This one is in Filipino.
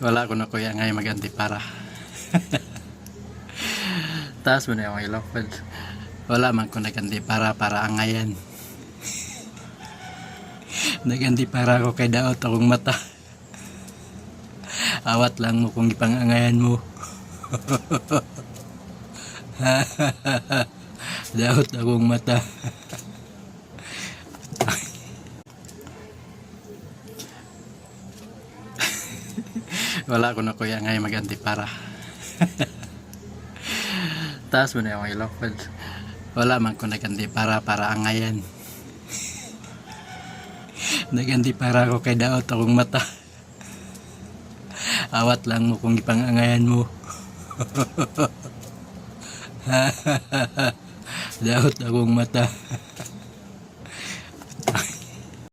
Wala ko na kuya ngayon maganti para. Taas mo na yung ilong. Wala man ko naganti para angayan. Naganti para ako kay daot akong mata. Awat lang mo kung ipangangayan mo. Daot akong mata. Wala ko na kuya ngayon maganti para. Taas mo na yung ilong. Wala man ko naganti para angayan. Naganti para ako kay daot akong mata. Awat lang mo kung ipangangayan mo. Daot akong mata.